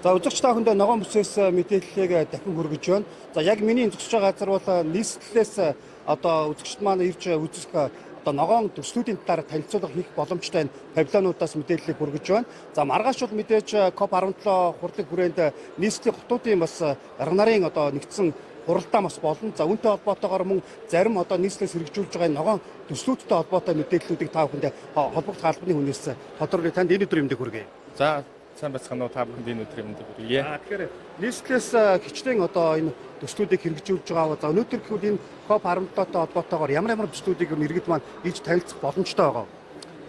За үзэгч та бүхэндээ ногоон бүсээс мэдээллийг дахин хүргэж байна. За яг миний зогсож байгаа газар бол нийслэлээс одоо үзэгчд маань ирж үзэх одоо ногоон төслүүдийн талаар танилцуулга хийх боломжтой павильонуудаас мэдээллийг хүргэж байна. За маргааш бол мэдээж COP17 хурлын хүрээнд нийслэлийн хотуудын бас арга нарын одоо нэгдсэн хуралдаа бас болно. За үүнтэй холбоотойгоор мөн зарим одоо нийслэлээс хэрэгжүүлж байгаа ногоон төслүүдтэй холбоотой мэдээллүүдийг та бүхэнд холбогдох албаны хүнээс тодорхой танд энэ өдөр юмдыг хүргэе. За сайн байцгаана уу, та бүхэнд энэ өдрийн мэндийг хүргэе. Тэгэхээр нийслэлээс хичнээн одоо энэ төслүүдийг хэрэгжүүлж байгаа. За өнөөдөр гэвэл энэ COP17-той холбоотойгоор ямар төслүүдийг иргэд маань иж танилцах боломжтой байгаа.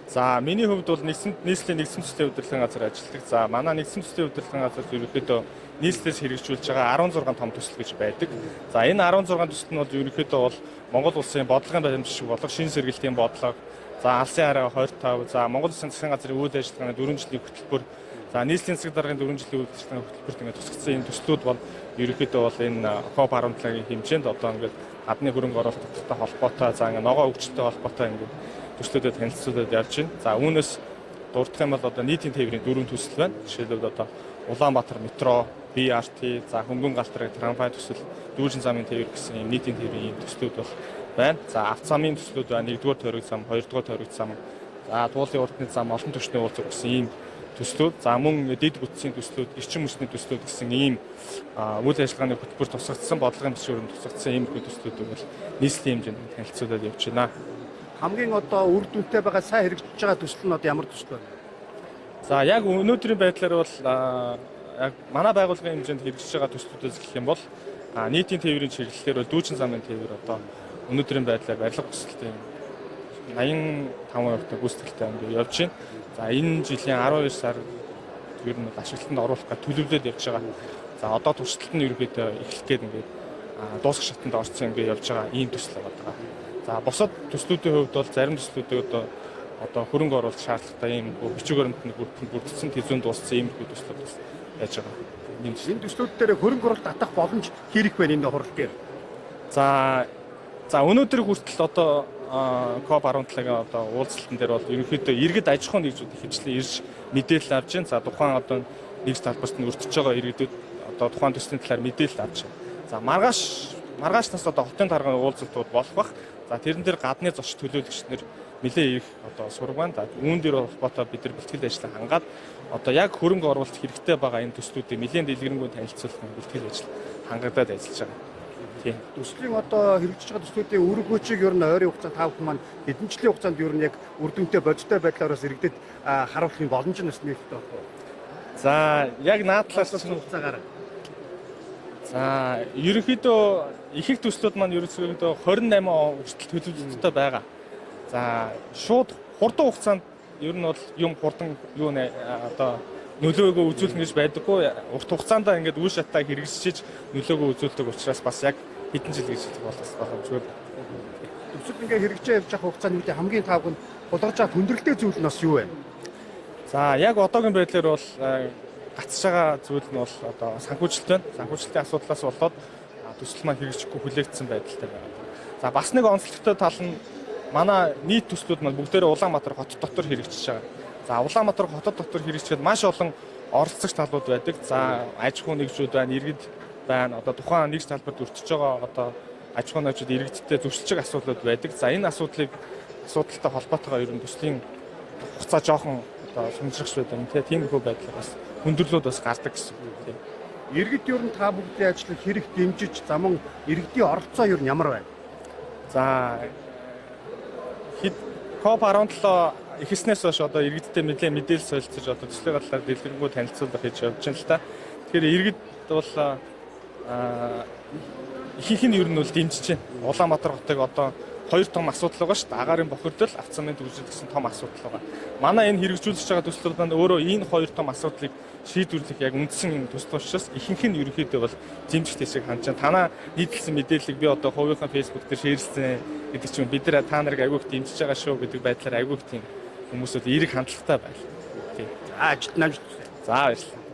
За миний хувьд бол нийслэлийн нэгдсэн төслийн удирдлагын газар ажилладаг. За манай нэгдсэн төслийн удирдлагын газар ерөнхийдөө нийслэлээс хэрэгжүүлж байгаа 16 том төсөл гэж байдаг. За энэ 16 төсөл нь бол ерөнхийдөө бол Монгол улсын бодлогын баримтшиг бодлого, шин сэргэлтийн бодлого, за алсын хараа 25, за Монгол улсын засгийн газрын үйл ажиллагааны 4 жилийн хөтөлбөр, за нийслэлийн засаг даргын 4 жилийн үйл ажиллагааны хөтөлбөрт ингээд тусгацсан энэ төслүүд бол ерөнхийдөө бол энэ COP17-гийн хэмжээнд одоо ингээд гадны хөрөнгө оруулалттай холбоотой, за ингээд ногоо өвчтөй холбоотой ингээд төслүүдэд танилцуулаад явж байна. За үүнээс дурдах юм бол одоо нийтийн тээврийн 4 төсөл байна. Жишээлбэл одоо Улаанбаатар метро, BRT, за Хөнгөн галтрын трамвай төсөл, дүүжин замын тээвэр гэсэн юм нийтийн тээврийн төслүүд бол байна. За авто замын төслүүд байна. 1-р тойрог зам, 2-р тойрог зам, за туулын урдны зам, олон түвшний уулзах гэсэн ийм төслүүд. За мөн дэд бүтцийн төслүүд, эрчим хүчний төслүүд гэсэн ийм үйл ажиллагааны хөтөлбөр тусгагдсан, бодлогын бичвэрээр тусгагдсан ийм төслүүдийг бол нийслэлийн хэмжээнд танилцуулаад явж байна. Хамгийн одоо үр дүнтэй байгаа сайн хэрэгжиж байгаа төсөл нь одоо ямар төсөл вэ? За яг өнөөдрийн байдлаар бол яг манай байгууллагын хэмжээнд хэрэгжиж байгаа төслүүдээс гэх юм бол нийтийн тээврийн чиглэлээр бол дүүжин замын тээвэр одоо өнөөдрийн байдлаар барилга хүсэлтийн 85% гүйцэтгэлтэй ингээд явж байна. За энэ жилийн 12 сар ер нь ашиглалтанд оруулах гэж төлөвлөд явж байгаа. За одоо туршилт нь ерөөдөө эхлэх гээд ингээд дуусах шатанд орсон ингээд явж байгаа ийм төсөл байгаа. За бусад төслүүдийн хувьд бол зарим төслүүдийг одоо хөрөнгө оруулалт шаардлагатай ийм бичиг баримтны бүрдсэн тэзүүн дууссан ийм төслүүд бас яаж байгаа. Энэ төслүүд дээр хөрөнгө оруулалт татах боломж хэрэг байна энэ хурал дээр. За өнөөдөр хүртэл одоо COP17-гийн одоо уулзалтан дээр бол ерөнхийдөө иргэд аж ахуйн нэгжүүд ихэвчлэн ирж мэдээлэл авч байна. За тухайн одоо нэгж талбарт нь өртөж байгаа иргэдүүд одоо тухайн төслийн талаар мэдээлэл авч байна. За маргаашнаас одоо хотын даргын уулзалтууд болох бах. За тэрэн дээр гадны зоч төлөөлөгч нар нэлээ их одоо сураг байна. Үүн дээр холбоотой бид нар бэлтгэл ажил хангаад одоо яг хөрөнгө оруулалт хэрэгтэй байгаа энэ төслүүдийг нэлээд дэлгэрэнгүй танилцуулах бэлтгэл ажил хангагдаад ажиллаж байгаа. Тийм. Төслийн одоо хэрэгжиж байгаа төслүүдийн үр хөвчийг ер нь ойрын хугацаанд тав хүмүүс маань хэдэн жилийн хугацаанд ер нь яг үр дүнтэй бодиттой байдлаараас иргэдэд харуулахын боломж нь нэлээд байна. За яг наадлаас хугацаагаар. За ерөнхийдөө их төслүүд маань ерөнхийдөө 28 он хүртэл төлөвлөлттэй байгаа. За шууд хурдан хугацаанд ер нь бол юм хурдан юу нэ одоо нөлөөгөө үзүүлнэ гэж байдаггүй. Урт хугацаанд ингээд үе шатаа хэрэгжиж нөлөөгөө үзүүлдэг учраас бас яг хэдэн жил гэж хэлэх боломжгүй. Төсөл ингээд хэрэгжиж явж байгаа хугацаанд үедээ хамгийн тавг нь тулгарч байгаа хүндрэлтэй зүйл нь бас юу вэ? За яг одоогийн байдлаар бол гацж байгаа зүйл нь бол одоо санхүүжилт байна. Санхүүжилтийн асуудлаас болоод төсөл маань хэрэгжихгүй хүлээгдсэн байдалтай байна. За бас нэг онцлогтой тал нь манай нийт төслүүд маань бүгдээрээ Улаанбаатар хот дотор хэрэгжиж байгаа. За Улаанбаатар хотод дотор хэрэгжихэд маш олон оролцогч талууд байдаг. За аж ахуйн нэгжүүд байна, иргэд байна. Одоо тухайн нэгж талбарт өртөж байгаа одоо аж ахуйн нэгжүүд иргэдтэй зөрчилдөг асуудлууд байдаг. За энэ асуудалтай холбоотойгоо ер нь төслийн хугацаа жоохон одоо сумжрахш байдаг. Тиймэрхүү байдлаар бас хүндрэлүүд бас гардаг гэсэн үг тийм. Иргэд ер нь та бүгдийн ажлыг хэрэг дэмжиж замун иргэдийн оролцоо ер нь ямар байна? За COP17 эхэлснээс хойш одоо иргэдтэй мэдээлэл солилцож одоо төслийн талаар дэлгэрэнгүй танилцуулга хийж явж байна л та. Тэгэхээр иргэд бол ихэнх нь ер нь бол дэмжиж байна. Улаанбаатар хотыг одоо 2 том асуудал байгаа шүү дээ. Агаарын бохирдол, авто замын төвлөрөл гэсэн том асуудал байгаа. Манай энэ хэрэгжүүлж байгаа төслүүд маань өөрөө энэ 2 том асуудлыг шийдвэрлэх яг үндсэн төсөл учраас ихэнх нь ерөнхийдөө бол дэмжих тийшээ хандж байна. Танаа нийтлсэн мэдээллийг би одоо хувийнхаа фэйсбүүк дээр шеэрлсэн гэдэг чинь бид нар та нарыг агиух дэмжиж байгаа шүү гэдэг байдлаар агиух тийм хүмүүсүүд эерэг хандлагатай байл. Тийм. Ажилт намжт. За баярлалаа.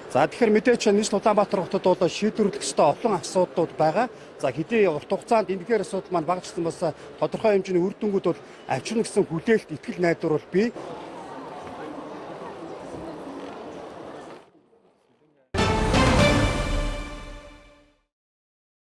За тэгэхээр мэдээж нийслэл Улаанбаатар хотод бол шийдвэрлэх ёстой олон асуудлууд байгаа. За хэдий урт хугацаанд эндгээр асуудал маань багассан бас тодорхой хэмжээний үр дүнгууд бол авчирна гэсэн хүлээлт итгэл найдвар бол бий.